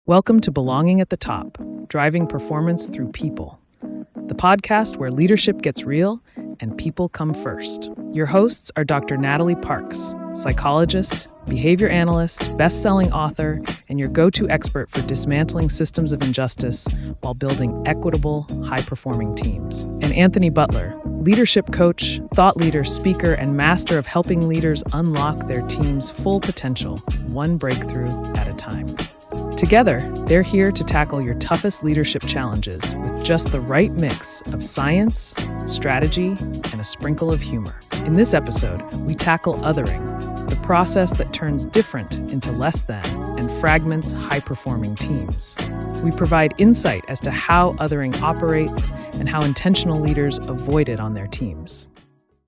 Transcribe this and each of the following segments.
Welcome to Belonging at the Top, driving performance through people, the podcast where leadership gets real and people come first. Your hosts are Dr. Natalie Parks, psychologist, behavior analyst, best-selling author, and your go-to expert for dismantling systems of injustice while building equitable, high-performing teams. And Anthony Butler, leadership coach, thought leader, speaker, and master of helping leaders unlock their team's full potential, one breakthrough at a time. Together, they're here to tackle your toughest leadership challenges with just the right mix of science, strategy, and a sprinkle of humor. In this episode, we tackle othering, the process that turns different into less than and fragments high-performing teams. We provide insight as to how othering operates and how intentional leaders avoid it on their teams.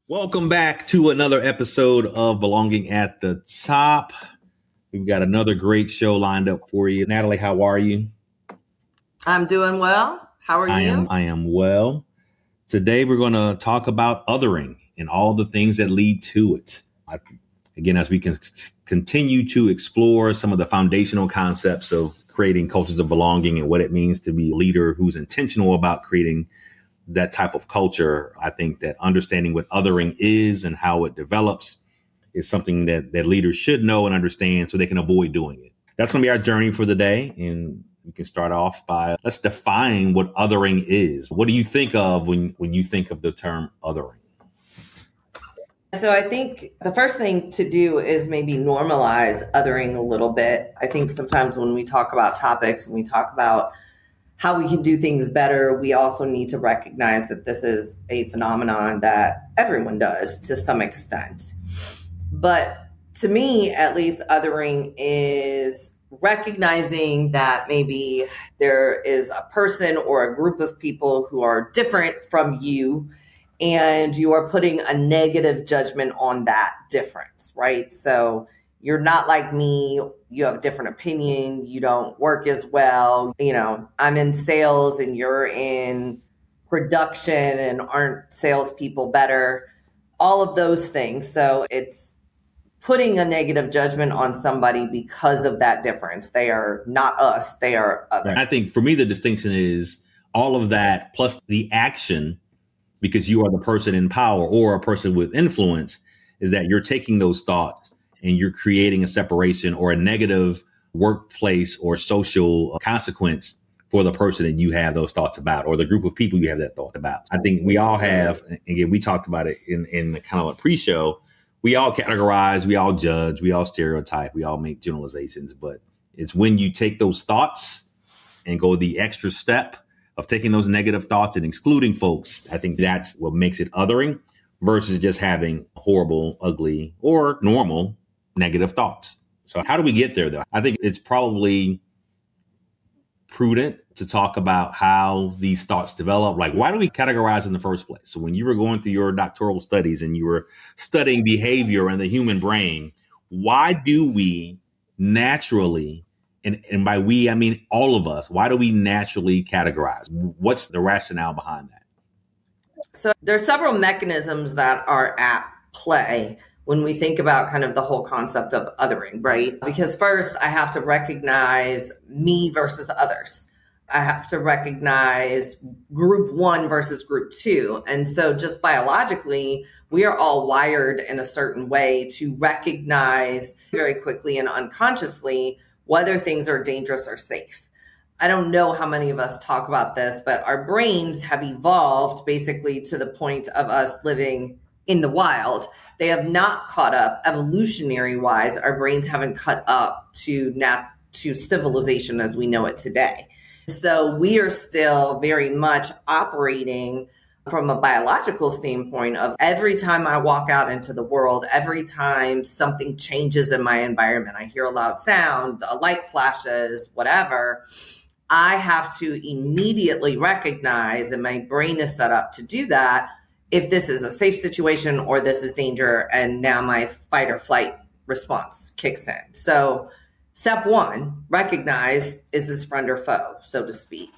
Welcome back to another episode of Belonging at the Top. We've got another great show lined up for you. Natalie, how are you? I'm doing well. How are you? I am well. Today, we're going to talk about othering and all the things that lead to it. Again, as we can continue to explore some of the foundational concepts of creating cultures of belonging and what it means to be a leader who's intentional about creating that type of culture, I think that understanding what othering is and how it develops is something that leaders should know and understand so they can avoid doing it. That's going to be our journey for the day. And we can start off by let's define what othering is. What do you think of when you think of the term othering? So I think the first thing to do is maybe normalize othering a little bit. I think sometimes when we talk about topics and we talk about how we can do things better, we also need to recognize that this is a phenomenon that everyone does to some extent. But to me, at least, othering is recognizing that maybe there is a person or a group of people who are different from you, and you are putting a negative judgment on that difference, right? So you're not like me, you have a different opinion, you don't work as well. You know, I'm in sales and you're in production, and aren't salespeople better? All of those things. So it's putting a negative judgment on somebody because of that difference. They are not us, they are other. I think for me, the distinction is all of that plus the action, because you are the person in power or a person with influence, is that you're taking those thoughts and you're creating a separation or a negative workplace or social consequence for the person that you have those thoughts about, or the group of people you have that thought about. I think we all have, again, we talked about it in the kind of a pre-show. We all categorize, we all judge, we all stereotype, we all make generalizations, but it's when you take those thoughts and go the extra step of taking those negative thoughts and excluding folks. I think that's what makes it othering versus just having horrible, ugly, or normal negative thoughts. So how do we get there, though? I think it's probably prudent to talk about how these thoughts develop. Like, why do we categorize in the first place? So when you were going through your doctoral studies and you were studying behavior and the human brain, why do we naturally, and by we, I mean all of us, why do we naturally categorize? What's the rationale behind that? So there's several mechanisms that are at play when we think about kind of the whole concept of othering, right? Because first, I have to recognize me versus others. I have to recognize group one versus group two. And so just biologically, we are all wired in a certain way to recognize very quickly and unconsciously whether things are dangerous or safe. I don't know how many of us talk about this, but our brains have evolved basically to the point of us living in the wild. They have not caught up evolutionary wise. Our brains haven't caught up to civilization as we know it today. So we are still very much operating from a biological standpoint of every time I walk out into the world, every time something changes in my environment, I hear a loud sound, a light flashes, whatever, I have to immediately recognize, and my brain is set up to do that, if this is a safe situation or this is danger, and now my fight or flight response kicks in. So step one, recognize, is this friend or foe, so to speak.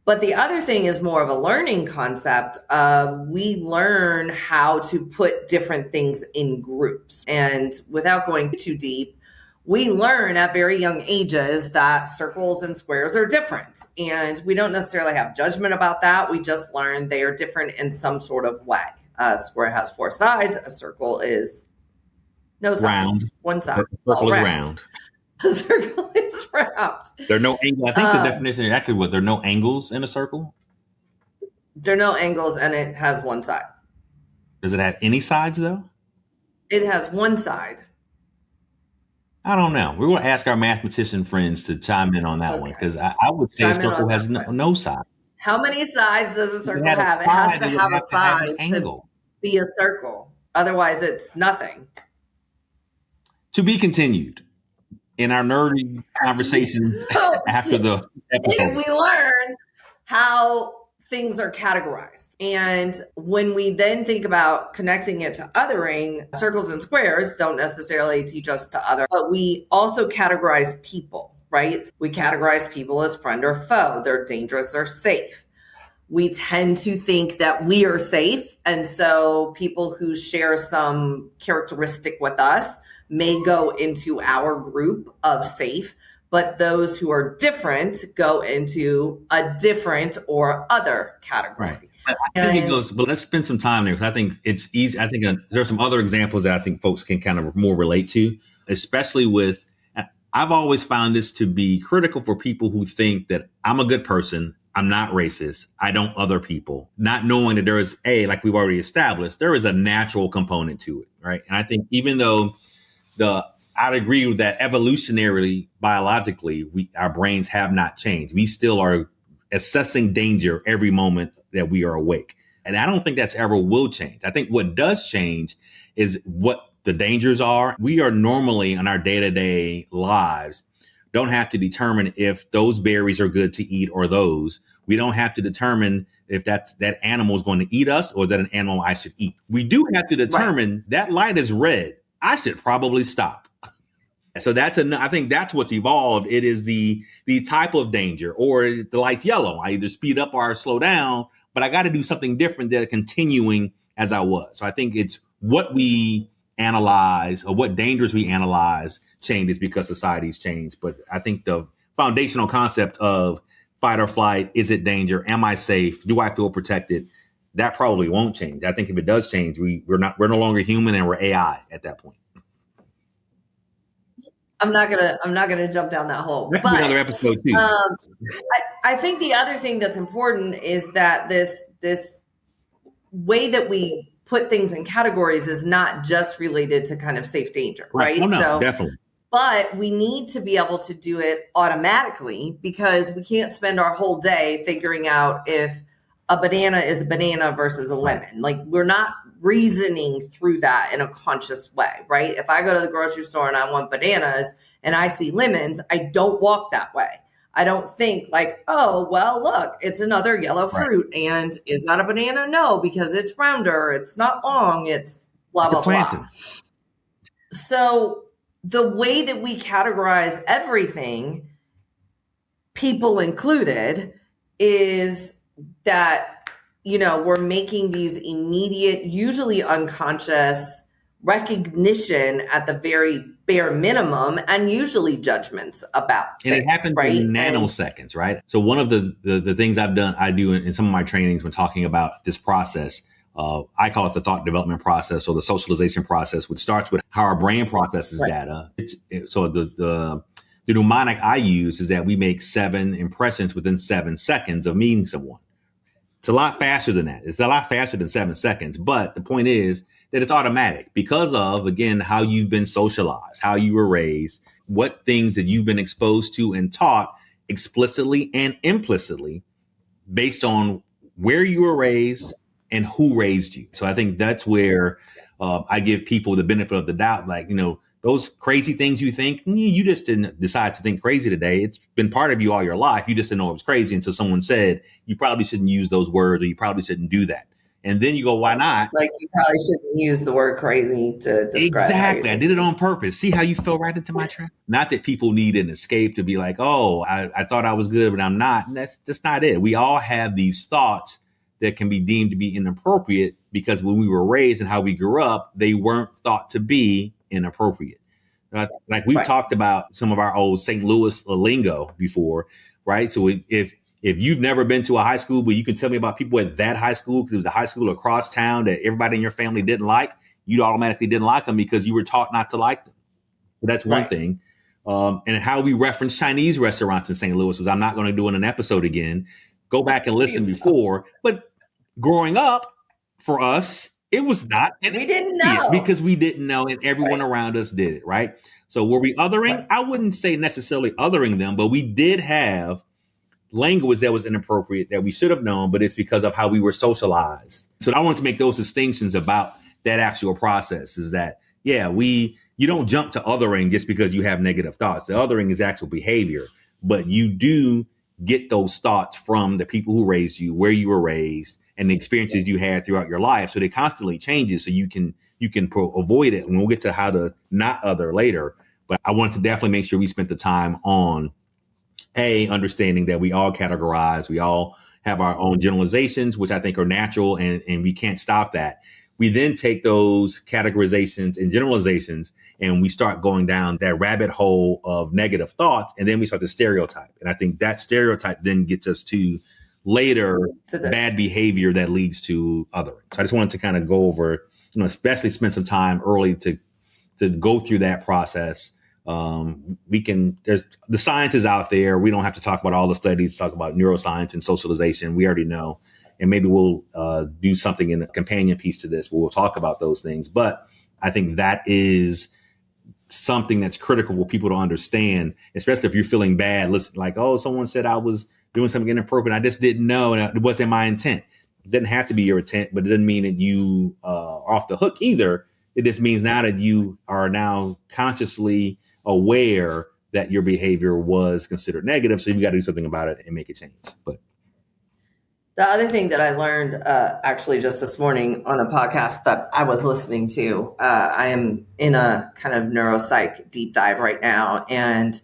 But the other thing is more of a learning concept of we learn how to put different things in groups. And without going too deep, we learn at very young ages that circles and squares are different. And we don't necessarily have judgment about that. We just learn they are different in some sort of way. A square has 4 sides. A circle is no sides. Round. One side. A circle is round. A circle is round. There are no angles. I think the definition is actually what? There are no angles in a circle? There are no angles and it has one side. Does it have any sides though? It has one side. I don't know. We will ask our mathematician friends to chime in on that one, because I would say a circle has no side. How many sides does a circle have? It has to have a side to be a circle. Otherwise, it's nothing. To be continued in our nerdy conversation after the episode. We learn how things are categorized. And when we then think about connecting it to othering, circles and squares don't necessarily teach us to other, but we also categorize people, right? We categorize people as friend or foe. They're dangerous or safe. We tend to think that we are safe. And so people who share some characteristic with us may go into our group of safe. But those who are different go into a different or other category. Right. I think it goes, but let's spend some time there, because I think it's easy. I think there's some other examples that I think folks can kind of more relate to, especially with, I've always found this to be critical for people who think that I'm a good person, I'm not racist, I don't other people, not knowing that there is like we've already established, there is a natural component to it, right? And I think even though I'd agree with that evolutionarily, biologically, our brains have not changed. We still are assessing danger every moment that we are awake. And I don't think that's ever will change. I think what does change is what the dangers are. We are normally in our day-to-day lives, don't have to determine if those berries are good to eat or those. We don't have to determine if that animal is going to eat us or that an animal I should eat. We do have to determine that light is red, I should probably stop. So I think that's what's evolved. It is the type of danger, or the light's yellow. I either speed up or slow down, but I got to do something different than continuing as I was. So I think it's what we analyze or what dangers we analyze changes because society's changed. But I think the foundational concept of fight or flight, is it danger? Am I safe? Do I feel protected? That probably won't change. I think if it does change, we're no longer human and we're AI at that point. I'm not gonna jump down that hole. That could be another episode too. I think the other thing that's important is that this way that we put things in categories is not just related to kind of safe danger, right? Oh, no, so definitely. But we need to be able to do it automatically, because we can't spend our whole day figuring out if a banana is a banana versus a lemon. Like, we're not reasoning through that in a conscious way, right? If I go to the grocery store and I want bananas and I see lemons, I don't walk that way. I don't think like, oh, well, look, it's another yellow fruit. Right. And is that a banana? No, because it's rounder. It's not long. It's blah, blah, blah. So the way that we categorize everything, people included, is that, we're making these immediate, usually unconscious recognition at the very bare minimum, and usually judgments about things. And it happens in nanoseconds, right? So one of the things I do in some of my trainings when talking about this process, I call it the thought development process or the socialization process, which starts with how our brain processes data. So the mnemonic I use is that we make 7 impressions within 7 seconds of meeting someone. It's a lot faster than that. It's a lot faster than 7 seconds. But the point is that it's automatic because of, again, how you've been socialized, how you were raised, what things that you've been exposed to and taught explicitly and implicitly based on where you were raised and who raised you. So I think that's where I give people the benefit of the doubt. Like, those crazy things you think, you just didn't decide to think crazy today. It's been part of you all your life. You just didn't know it was crazy until someone said, you probably shouldn't use those words, or you probably shouldn't do that. And then you go, why not? Like, you probably shouldn't use the word crazy to describe. Exactly. I did it on purpose. See how you fell right into my trap? Not that people need an escape to be like, oh, I thought I was good, but I'm not. And that's not it. We all have these thoughts that can be deemed to be inappropriate because when we were raised and how we grew up, they weren't thought to be inappropriate. Like we've Right. talked about some of our old St. Louis lingo before, right? So if you've never been to a high school, but you can tell me about people at that high school, because it was a high school across town that everybody in your family didn't like, you automatically didn't like them because you were taught not to like them. So that's one Right. thing. And how we reference Chinese restaurants in St. Louis, which I'm not going to do in an episode again. Go back and listen Please before. But growing up, for us, it was not We didn't know. because we didn't know, and everyone Right. around us did it, right? So were we othering? Right. I wouldn't say necessarily othering them, but we did have language that was inappropriate that we should have known, but it's because of how we were socialized. So I wanted to make those distinctions about that actual process, is that, yeah, you don't jump to othering just because you have negative thoughts. The othering is actual behavior, but you do get those thoughts from the people who raised you, where you were raised, and the experiences you had throughout your life. So they constantly changes, so you can avoid it. And we'll get to how to not other later. But I wanted to definitely make sure we spent the time on understanding that we all categorize, we all have our own generalizations, which I think are natural, and we can't stop that. We then take those categorizations and generalizations and we start going down that rabbit hole of negative thoughts. And then we start to stereotype. And I think that stereotype then gets us to later bad behavior that leads to othering. So I just wanted to kind of go over, especially spend some time early to go through that process. There's the science is out there. We don't have to talk about all the studies, talk about neuroscience and socialization. We already know. And maybe we'll do something in a companion piece to this where we'll talk about those things. But I think that is something that's critical for people to understand, especially if you're feeling bad. Listen, like, oh, someone said I was doing something inappropriate. I just didn't know. And it wasn't my intent. It didn't have to be your intent, but it doesn't mean that you are off the hook either. It just means now that you are now consciously aware that your behavior was considered negative. So you've got to do something about it and make a change. But the other thing that I learned actually just this morning on a podcast that I was listening to, I am in a kind of neuropsych deep dive right now. And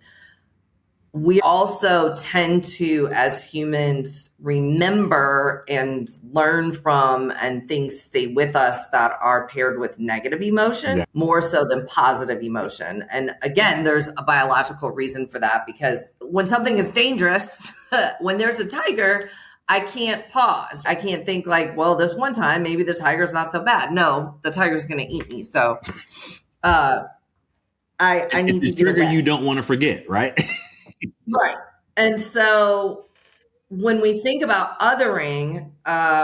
we also tend to, as humans, remember and learn from, and things stay with us that are paired with negative emotion, more so than positive emotion. And again, there's a biological reason for that, because when something is dangerous, when there's a tiger, I can't pause. I can't think like, well, this one time, maybe the tiger's not so bad. No, the tiger's going to eat me. So I need to get away. You don't want to forget, right? Right. And so when we think about othering,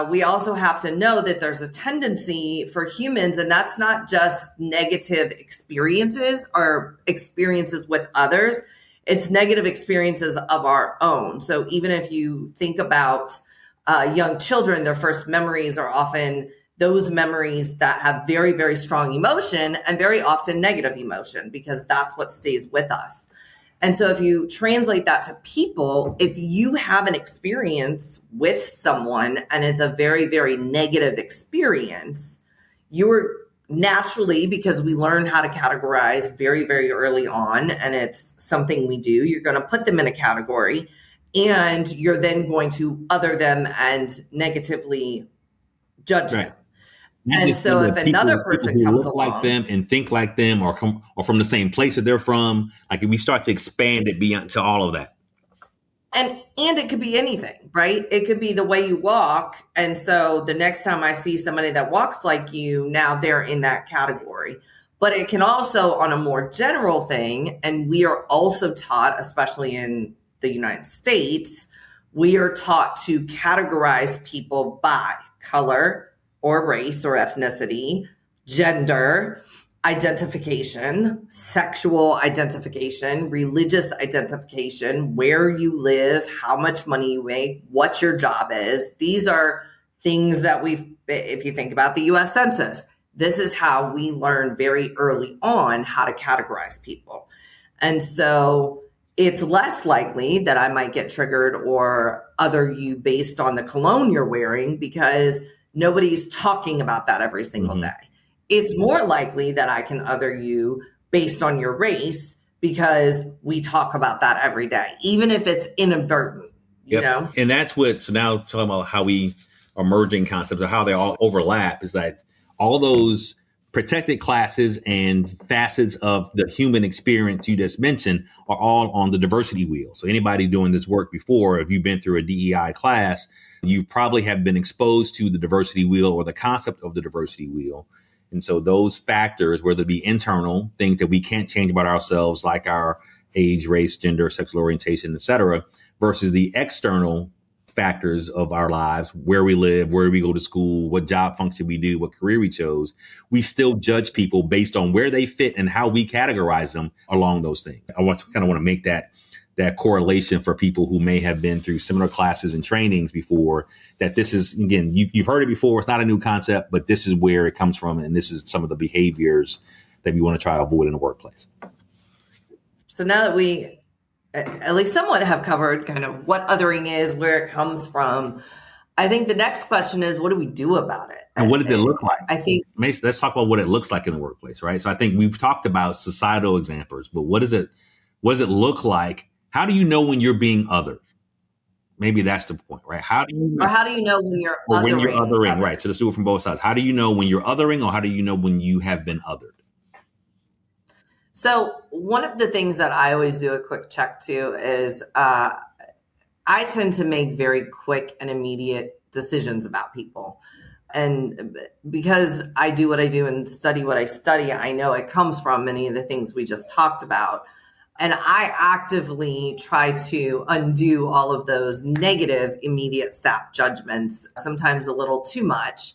we also have to know that there's a tendency for humans, and that's not just negative experiences or experiences with others. It's negative experiences of our own. So even if you think about young children, their first memories are often those memories that have very, very strong emotion, and very often negative emotion, because that's what stays with us. And so if you translate that to people, if you have an experience with someone and it's a very, very negative experience, you are naturally, because we learn how to categorize very, very early on, and it's something we do, you're going to put them in a category, and you're then going to other them and negatively judge them. And so if another person comes along, like them and think like them, or from the same place that they're from, like we start to expand it beyond to all of that. And it could be anything, right? It could be the way you walk. And so the next time I see somebody that walks like you, now they're in that category. But it can also, on a more general thing, and we are also taught, especially in the United States, we are taught to categorize people by color or race or ethnicity, gender, identification, sexual identification, religious identification, where you live, how much money you make, what your job is. These are things that if you think about the US Census, this is how we learn very early on how to categorize people. And so it's less likely that I might get triggered or other you based on the cologne you're wearing, because nobody's talking about that every single day. It's more likely that I can other you based on your race, because we talk about that every day, even if it's inadvertent, you know? And that's so now talking about how we are merging concepts or how they all overlap, is that all those protected classes and facets of the human experience you just mentioned are all on the diversity wheel. So anybody doing this work before, if you've been through a DEI class, you probably have been exposed to the diversity wheel or the concept of the diversity wheel. And so those factors, whether it be internal, things that we can't change about ourselves, like our age, race, gender, sexual orientation, et cetera, versus the external factors of our lives, where we live, where we go to school, what job function we do, what career we chose, we still judge people based on where they fit and how we categorize them along those things. I want to make that correlation for people who may have been through similar classes and trainings before, that this is, again, you've heard it before. It's not a new concept, but this is where it comes from. And this is some of the behaviors that we want to try to avoid in the workplace. So now that we at least somewhat have covered kind of what othering is, where it comes from, I think the next question is, what do we do about it? And what does it look like? I think let's talk about what it looks like in the workplace, right? So I think we've talked about societal examples, but what does it look like? How do you know when you're being othered? Maybe that's the point, right? How do you know when you're othering? Right. So let's do it from both sides. How do you know when you're othering, or how do you know when you have been othered? So one of the things that I always do a quick check to is I tend to make very quick and immediate decisions about people. And because I do what I do and study what I study, I know it comes from many of the things we just talked about. And I actively try to undo all of those negative immediate snap judgments, sometimes a little too much.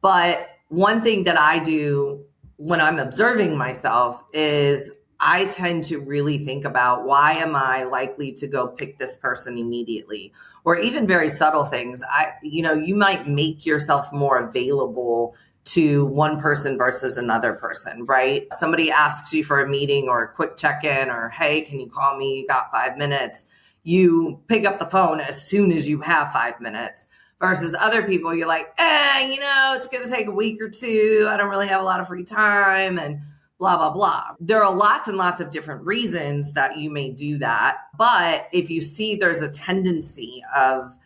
But one thing that I do when I'm observing myself is I tend to really think about, why am I likely to go pick this person immediately? Or even very subtle things. You might make yourself more available to one person versus another person, right? Somebody asks you for a meeting or a quick check-in, or, hey, can you call me? You got 5 minutes. You pick up the phone as soon as you have 5 minutes. Versus other people, you're like, it's going to take a week or two. I don't really have a lot of free time, and blah, blah, blah. There are lots and lots of different reasons that you may do that. But if you see there's a tendency of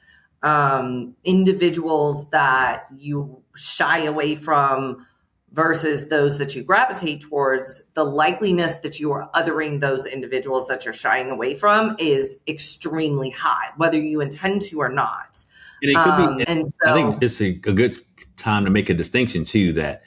individuals that you shy away from versus those that you gravitate towards, the likeliness that you are othering those individuals that you're shying away from is extremely high, whether you intend to or not. And it could be, and so, I think it's a good time to make a distinction too, that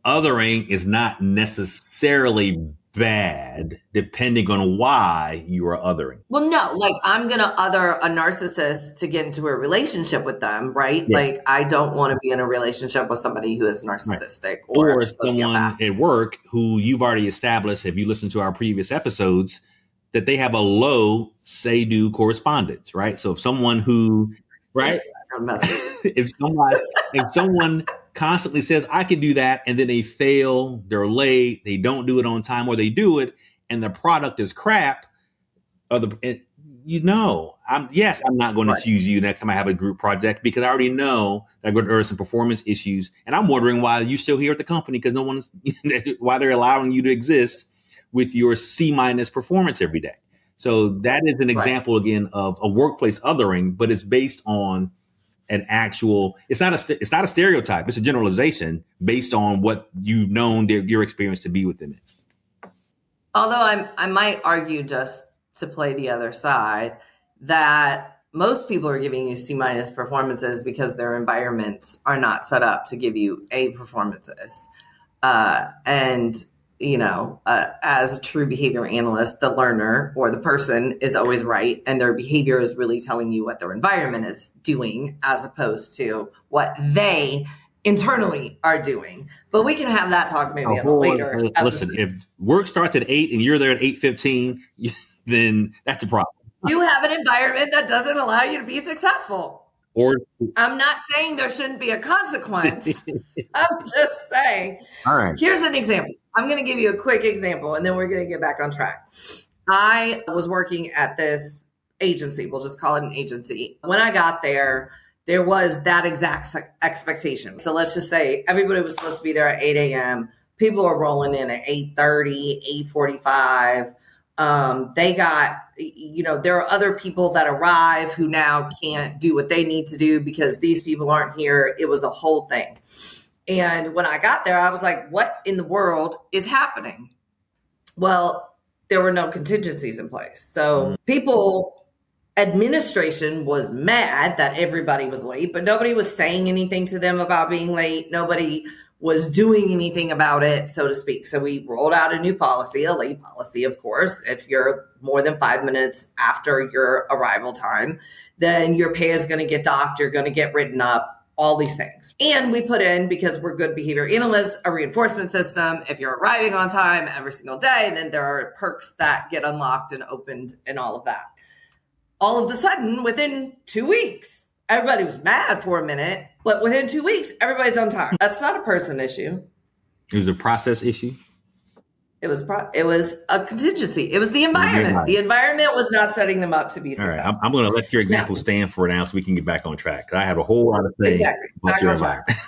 othering is not necessarily bad depending on why you are othering. Well, no, like I'm going to other a narcissist to get into a relationship with them, right? Yeah. Like I don't want to be in a relationship with somebody who is narcissistic, right, or someone at work who you've already established, if you listen to our previous episodes, that they have a low say-do correspondence, right? So if someone who, right, if someone constantly says, I can do that, and then they fail, they're late, they don't do it on time, or they do it and the product is crap, I'm not going to choose you next time I have a group project, because I already know that there are some performance issues, and I'm wondering why you're still here at the company, because no one's why they're allowing you to exist with your C- performance every day. So that is an example again of a workplace othering, but it's based on an actual, it's not a stereotype. It's a generalization based on what you've known your experience to be with them is. Although I might argue, just to play the other side, that most people are giving you C- performances because their environments are not set up to give you A performances. As a true behavior analyst, the learner or the person is always right, and their behavior is really telling you what their environment is doing as opposed to what they internally are doing. But we can have that talk maybe a little later. Listen, if work starts at 8 and you're there at 8:15, then that's a problem. You have an environment that doesn't allow you to be successful. Or I'm not saying there shouldn't be a consequence. I'm just saying. All right. Here's an example. I'm going to give you a quick example, and then we're going to get back on track. I was working at this agency. We'll just call it an agency. When I got there, there was that exact expectation. So let's just say everybody was supposed to be there at 8 a.m. People were rolling in at 8:30, 8:45. They got, there are other people that arrive who now can't do what they need to do because these people aren't here. It was a whole thing. And when I got there, I was like, what in the world is happening? Well, there were no contingencies in place. So administration was mad that everybody was late, but nobody was saying anything to them about being late. Nobody was doing anything about it, so to speak. So we rolled out a new policy, a late policy, of course. If you're more than 5 minutes after your arrival time, then your pay is going to get docked, you're going to get written up, all these things. And we put in, because we're good behavior analysts, a reinforcement system. If you're arriving on time every single day, then there are perks that get unlocked and opened and all of that. All of a sudden, within 2 weeks, everybody was mad for a minute, but within 2 weeks, everybody's on time. That's not a person issue. It was a process issue. It was a contingency. It was the environment. The environment was not setting them up to be successful. All right, I'm going to let your example stand for now so we can get back on track. Because I have a whole lot of things about your environment.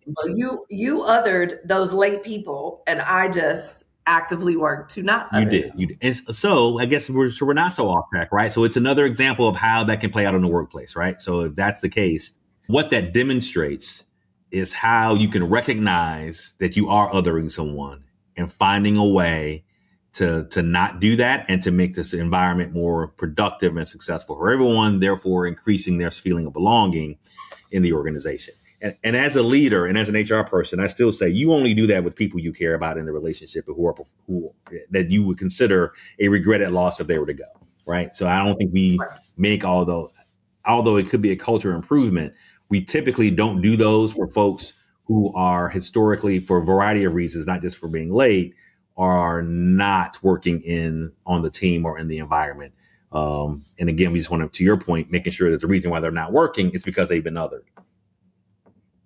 Well, you othered those late people, and I just actively worked to not other them. You did. And so I guess we're not so off track, right? So it's another example of how that can play out in the workplace, right? So if that's the case, what that demonstrates is how you can recognize that you are othering someone and finding a way to not do that and to make this environment more productive and successful for everyone, therefore increasing their feeling of belonging in the organization. And as a leader and as an HR person, I still say you only do that with people you care about in the relationship who that you would consider a regretted loss if they were to go, right? So I don't think we make, although it could be a culture improvement, we typically don't do those for folks who are historically, for a variety of reasons, not just for being late, are not working on the team or in the environment. And again, we just want to your point, making sure that the reason why they're not working is because they've been othered.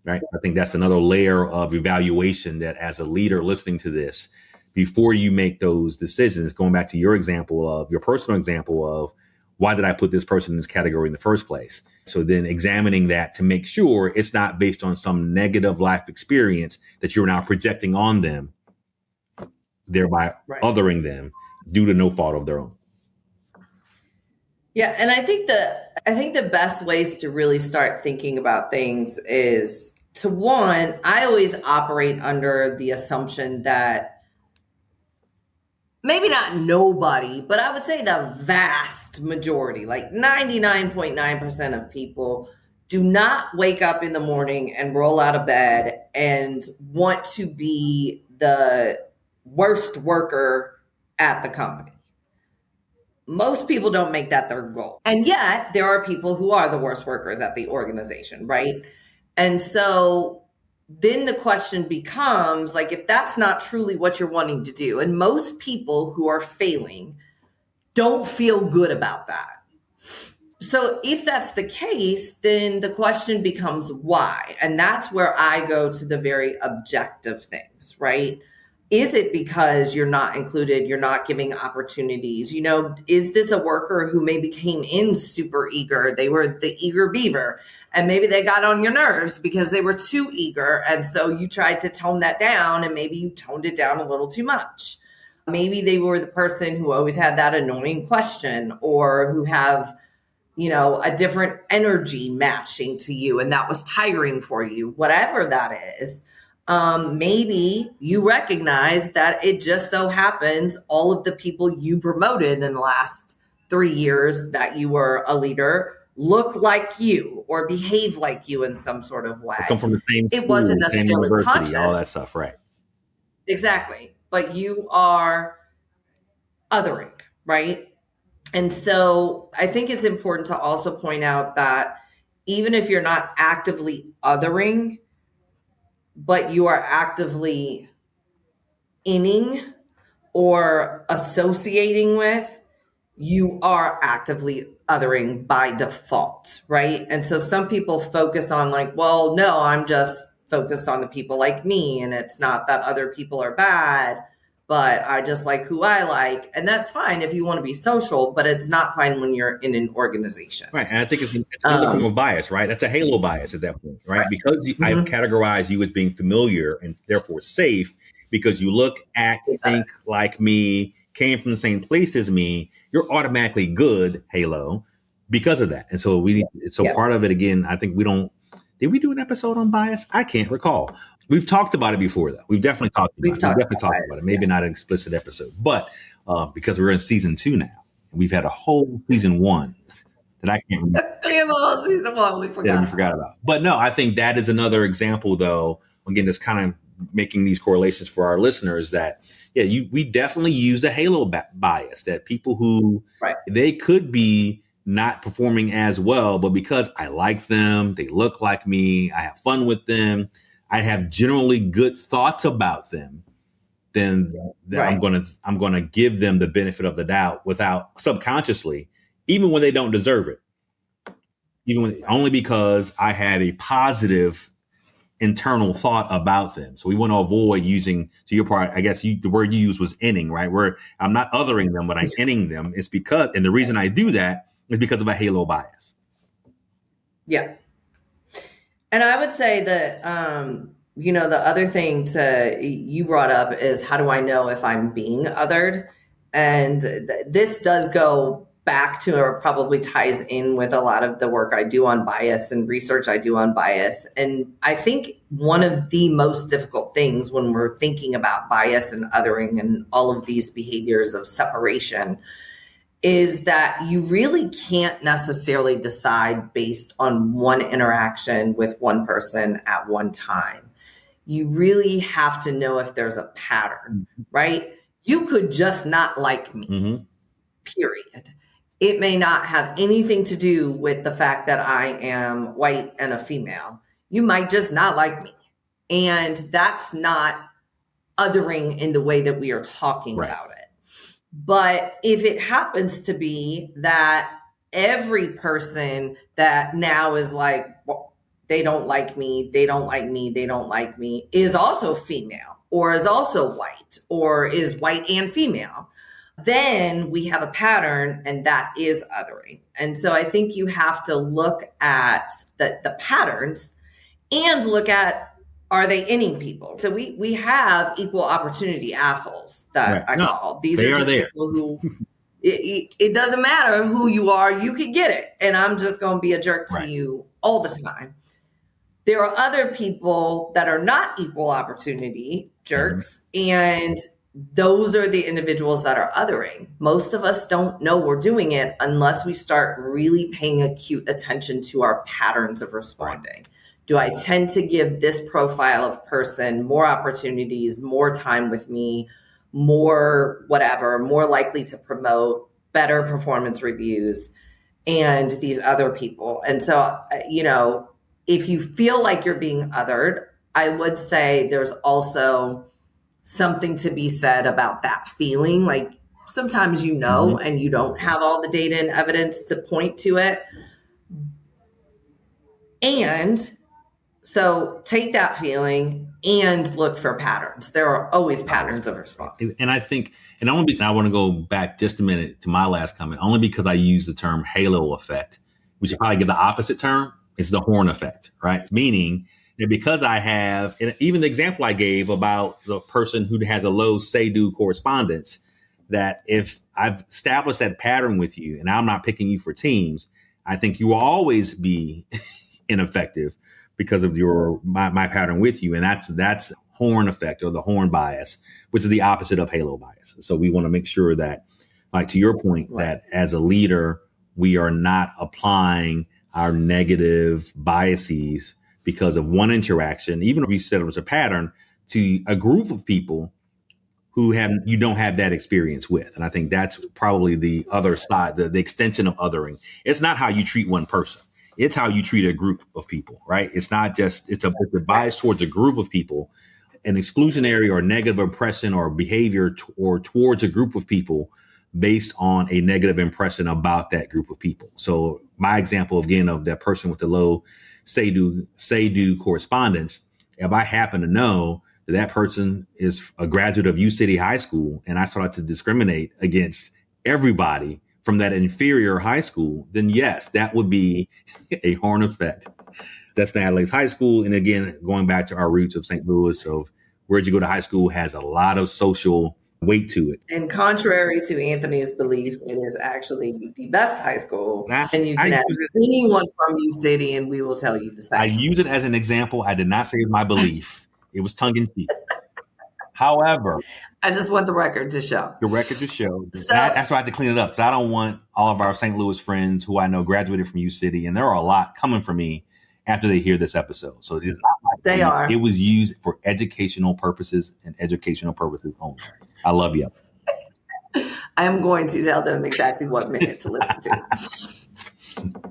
Right. I think that's another layer of evaluation that as a leader listening to this, before you make those decisions, going back to your personal example of why did I put this person in this category in the first place? So then examining that to make sure it's not based on some negative life experience that you're now projecting on them, thereby othering them due to no fault of their own. Yeah. And I think the best ways to really start thinking about things is, to one, I always operate under the assumption that maybe not nobody, but I would say the vast majority, like 99.9% of people, do not wake up in the morning and roll out of bed and want to be the worst worker at the company. Most people don't make that their goal. And yet there are people who are the worst workers at the organization, right? And so then the question becomes, like, if that's not truly what you're wanting to do, and most people who are failing don't feel good about that. So if that's the case, then the question becomes why? And that's where I go to the very objective things, right? Is it because you're not included, you're not giving opportunities? Is this a worker who maybe came in super eager? They were the eager beaver, and maybe they got on your nerves because they were too eager. And so you tried to tone that down, and maybe you toned it down a little too much. Maybe they were the person who always had that annoying question, or who have, a different energy matching to you, and that was tiring for you, whatever that is. Maybe you recognize that it just so happens all of the people you promoted in the last 3 years that you were a leader look like you or behave like you in some sort of way. They come from the same school, it wasn't necessarily conscious. All that stuff, right? Exactly. But you are othering, right? And so I think it's important to also point out that even if you're not actively othering, but you are actively inning or associating with, you are actively othering by default, right? And so some people focus on like, well, no, I'm just focused on the people like me, and it's not that other people are bad, but I just like who I like. And that's fine if you want to be social, but it's not fine when you're in an organization. Right. And I think it's another form of bias, right? That's a halo bias at that point, right? Because I've categorized you as being familiar and therefore safe because you look, act, think like me, came from the same place as me, you're automatically good, halo, because of that. And so part of it, again, I think Did we do an episode on bias? I can't recall. We've talked about it before, though. We've definitely talked about it. Maybe not an explicit episode, but because we're in season 2 now, we've had a whole season 1 that I can't remember. We have a whole season 1 we forgot about. But no, I think that is another example, though. Again, just kind of making these correlations for our listeners that, we definitely use the halo bias, that people who they could be not performing as well, but because I like them, they look like me, I have fun with them, I have generally good thoughts about them, then I'm going to give them the benefit of the doubt without subconsciously, even when they don't deserve it, only because I have a positive internal thought about them. So we want to avoid using, to your part, I guess the word you used was inning, right? Where I'm not othering them, but I'm inning them. It's because, and the reason I do that is because of a halo bias. Yeah. And I would say that, the other thing you brought up is, how do I know if I'm being othered? And this does go back to, or probably ties in with, a lot of the work I do on bias and research I do on bias. And I think one of the most difficult things when we're thinking about bias and othering and all of these behaviors of separation is that you really can't necessarily decide based on one interaction with one person at one time. You really have to know if there's a pattern, right? You could just not like me, period. It may not have anything to do with the fact that I am white and a female. You might just not like me. And that's not othering in the way that we are talking about it. But if it happens to be that every person that now is like, well, they don't like me, they don't like me, they don't like me, is also female, or is also white, or is white and female, then we have a pattern, and that is othering. And so I think you have to look at the patterns and look at, are they inning people? So we have equal opportunity assholes that I call. These are just people who, it doesn't matter who you are, you can get it. And I'm just going to be a jerk to you all the time. There are other people that are not equal opportunity jerks, and those are the individuals that are othering. Most of us don't know we're doing it unless we start really paying acute attention to our patterns of responding. Do I tend to give this profile of person more opportunities, more time with me, more whatever, more likely to promote, better performance reviews, and these other people? And so, if you feel like you're being othered, I would say there's also something to be said about that feeling. Like, sometimes and you don't have all the data and evidence to point to it. And so take that feeling and look for patterns. There are always patterns of response. And I think, and I want to go back just a minute to my last comment, only because I use the term halo effect. We should probably get the opposite term. It's the horn effect, right? Meaning that because I have, and even the example I gave about the person who has a low say-do correspondence, that if I've established that pattern with you and I'm not picking you for teams, I think you will always be ineffective because of my pattern with you. And that's horn effect, or the horn bias, which is the opposite of halo bias. So we want to make sure that, like to your point, that as a leader, we are not applying our negative biases because of one interaction, even if we said it was a pattern, to a group of people who you don't have that experience with. And I think that's probably the other side, the extension of othering. It's not how you treat one person. It's how you treat a group of people, right? It's not just, it's a bias towards a group of people, an exclusionary or negative impression or behavior or towards a group of people based on a negative impression about that group of people. So my example, again, of that person with the low say-do correspondence, if I happen to know that that person is a graduate of U City High School and I start to discriminate against everybody from that inferior high school, then yes, that would be a horn effect. That's Natalie's high school. And again, going back to our roots of St. Louis, of where'd you go to high school, has a lot of social weight to it. And contrary to Anthony's belief, it is actually the best high school. And you can ask anyone from U-City and we will tell you the same. I use it as an example. I did not say it was my belief. It was tongue in cheek. However, I just want the record to show. That's why I had to clean it up, because I don't want all of our St. Louis friends who I know graduated from U-City, and there are a lot coming for me after they hear this episode. So it was used for educational purposes and educational purposes only. I love you. I am going to tell them exactly what minute to listen to.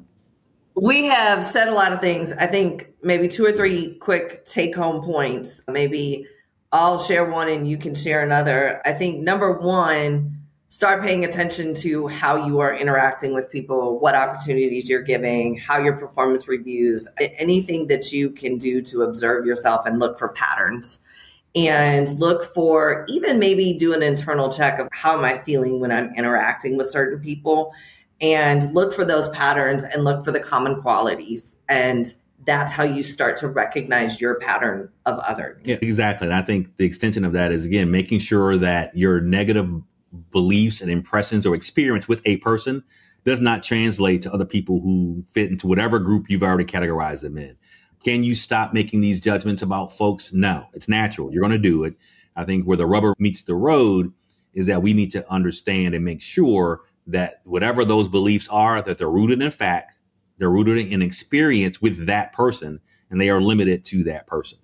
We have said a lot of things. I think maybe 2 or 3 quick take-home points. Maybe I'll share one and you can share another. I think number 1, start paying attention to how you are interacting with people, what opportunities you're giving, how your performance reviews, anything that you can do to observe yourself and look for patterns. And look for, even maybe do an internal check of how am I feeling when I'm interacting with certain people, and look for those patterns and look for the common qualities. And that's how you start to recognize your pattern of others. Yeah, exactly. And I think the extension of that is, again, making sure that your negative beliefs and impressions or experience with a person does not translate to other people who fit into whatever group you've already categorized them in. Can you stop making these judgments about folks? No, it's natural. You're going to do it. I think where the rubber meets the road is that we need to understand and make sure that whatever those beliefs are, that they're rooted in fact, they're rooted in experience with that person, and they are limited to that person.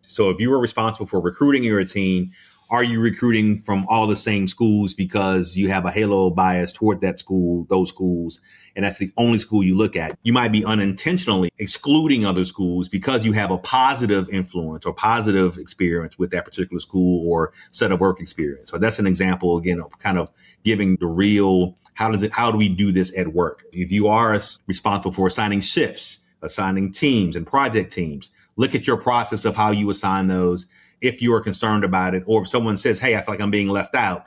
So if you are responsible for recruiting your team, are you recruiting from all the same schools because you have a halo bias toward that school, those schools, and that's the only school you look at? You might be unintentionally excluding other schools because you have a positive influence or positive experience with that particular school or set of work experience. So that's an example, again, of kind of giving the real, how do we do this at work? If you are responsible for assigning shifts, assigning teams and project teams, look at your process of how you assign those. If you are concerned about it, or if someone says, hey, I feel like I'm being left out,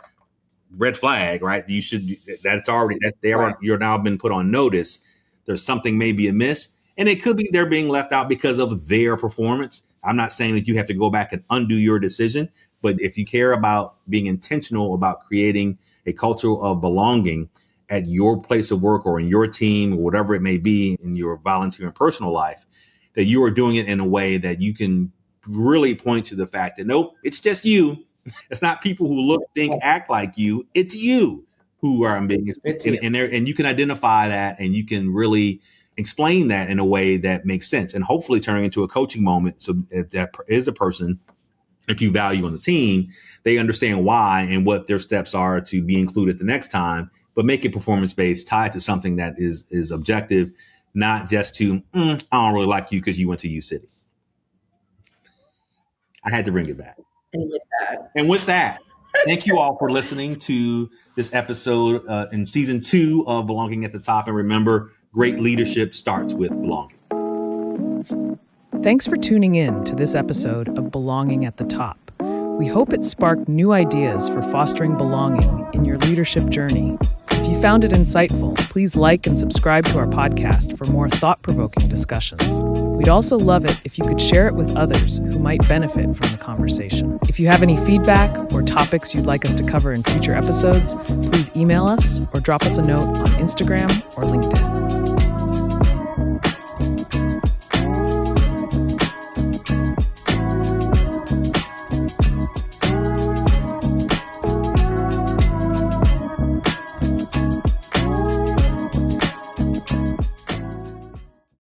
red flag, right? You should, you're now been put on notice. There's something maybe amiss, and it could be they're being left out because of their performance. I'm not saying that you have to go back and undo your decision, but if you care about being intentional about creating a culture of belonging at your place of work or in your team or whatever it may be in your volunteer and personal life, that you are doing it in a way that you can really point to the fact that, nope, it's just you. It's not people who look, think, act like you. It's you who are being, and you can identify that, and you can really explain that in a way that makes sense, and hopefully turning into a coaching moment. So if that is a person that you value on the team, they understand why and what their steps are to be included the next time, but make it performance-based, tied to something that is objective, not just to, I don't really like you because you went to U-City. I had to bring it back. And with that, thank you all for listening to this episode in season 2 of Belonging at the Top. And remember, great leadership starts with belonging. Thanks for tuning in to this episode of Belonging at the Top. We hope it sparked new ideas for fostering belonging in your leadership journey. If you found it insightful, please like and subscribe to our podcast for more thought-provoking discussions. We'd also love it if you could share it with others who might benefit from the conversation. If you have any feedback or topics you'd like us to cover in future episodes, please email us or drop us a note on Instagram or LinkedIn.